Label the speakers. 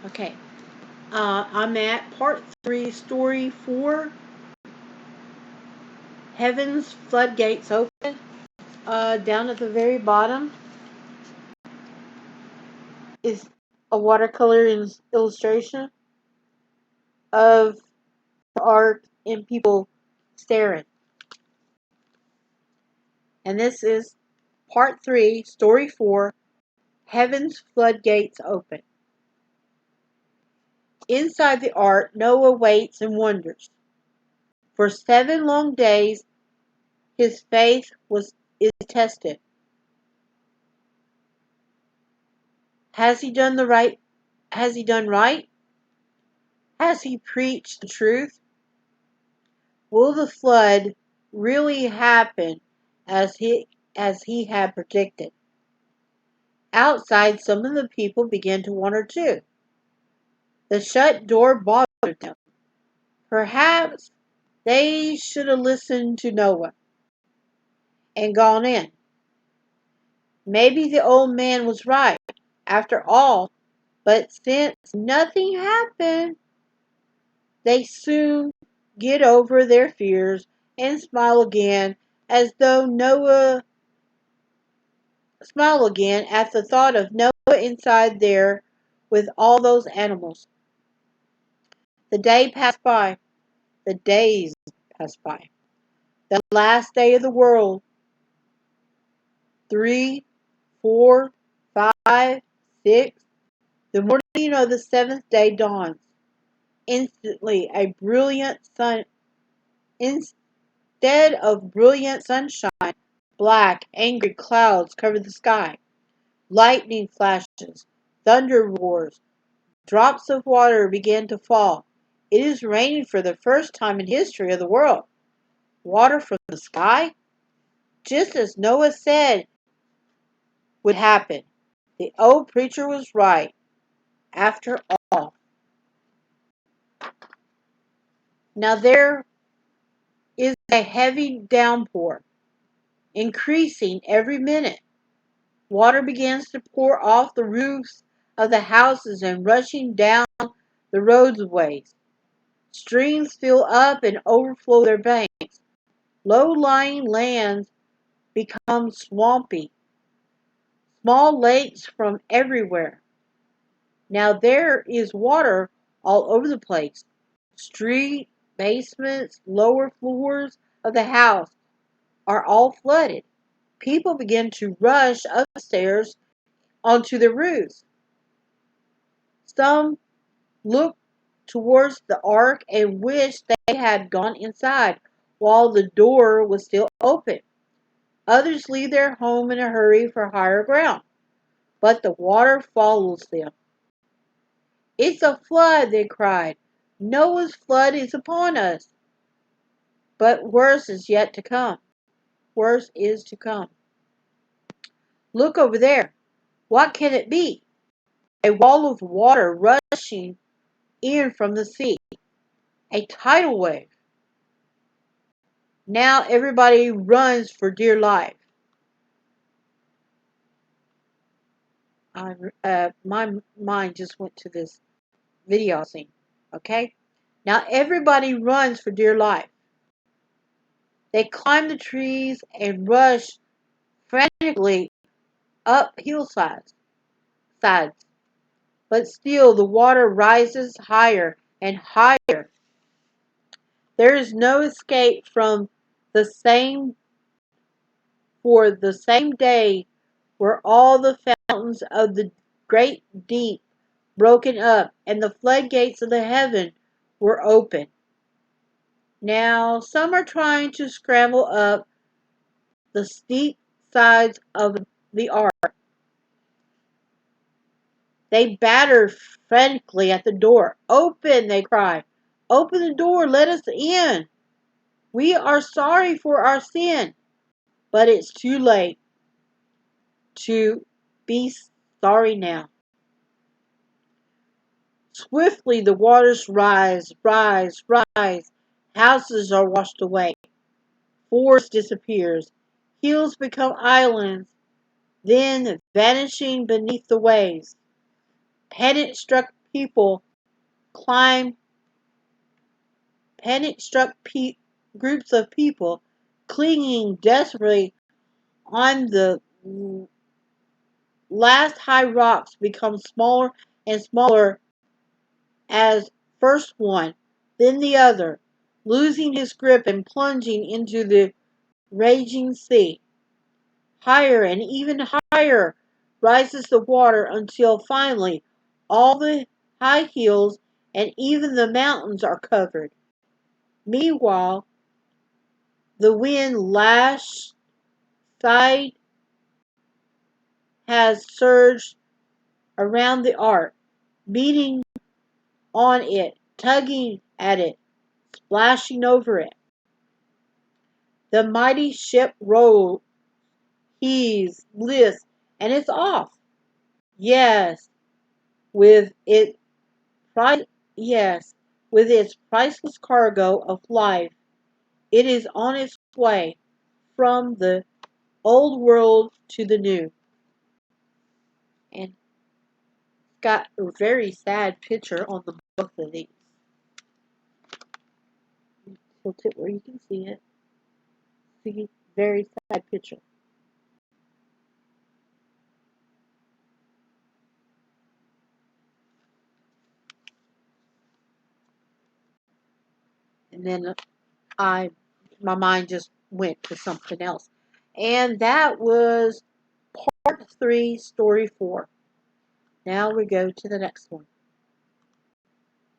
Speaker 1: Okay. I'm at part 3, story 4, Heaven's Floodgates Open. Down at the very bottom is a watercolor illustration of the ark and people staring. And this is part 3, story 4, Heaven's Floodgates Open. Inside the ark, Noah waits and wonders. For 7 long days, his faith is tested. Has he done right? Has he done right? Has he preached the truth? Will the flood really happen as he had predicted? Outside, some of the people began to wonder too. The shut door bothered them. Perhaps they should have listened to Noah and gone in. Maybe the old man was right, after all, but since nothing happened, they soon get over their fears and smile again as though Noah smile again at the thought of Noah inside there with all those animals. The day passed by. The days passed by. The last day of the world. 3, 4, 5, 6. The morning of the 7th day dawns. Instantly, a brilliant sun. Instead of brilliant sunshine, black, angry clouds covered the sky. Lightning flashes, thunder roars, drops of water began to fall. It is raining for the first time in history of the world. Water from the sky? Just as Noah said would happen. The old preacher was right, after all. Now there is a heavy downpour, increasing every minute. Water begins to pour off the roofs of the houses and rushing down the roadways. Streams fill up and overflow their banks. Low-lying lands become swampy. Small lakes from everywhere. Now there is water all over the place. Street, basements, lower floors of the house are all flooded. People begin to rush upstairs onto the roofs. Some look towards the ark and wish they had gone inside while the door was still open. Others leave their home in a hurry for higher ground, but the water follows them. It's a flood, they cried. Noah's flood is upon us. But worse is yet to come. Worse is to come. Look over there. What can it be? A wall of water rushing in from the sea. A tidal wave. Now everybody runs for dear life. My mind just went to this video scene. Okay? Now everybody runs for dear life. They climb the trees and rush frantically up hillsides. But still the water rises higher and higher. There is no escape from the same for the same day were all the fountains of the great deep broken up, and the floodgates of the heaven were open. Now some are trying to scramble up the steep sides of the ark. They batter frantically at the door. Open, they cry. Open the door, let us in. We are sorry for our sin. But it's too late to be sorry now. Swiftly the waters rise, rise, rise. Houses are washed away. Forest disappears. Hills become islands, then vanishing beneath the waves. Panic struck people climb, panic-struck groups of people clinging desperately on the last high rocks become smaller and smaller as first one, then the other, losing his grip and plunging into the raging sea. Higher and even higher rises the water until finally all the high hills and even the mountains are covered. Meanwhile, the wind lashed side has surged around the ark, beating on it, tugging at it, splashing over it. The mighty ship rolls, heaves, lifts, and it's off. Yes, with it pri- yes, with its priceless cargo of life, it is on its way from the old world to the new. And got a very sad picture on the both of these. Tilt it where you can see it. See, very sad picture. And then I, my mind just went to something else, and that was part 3, story 4. Now we go to the next one.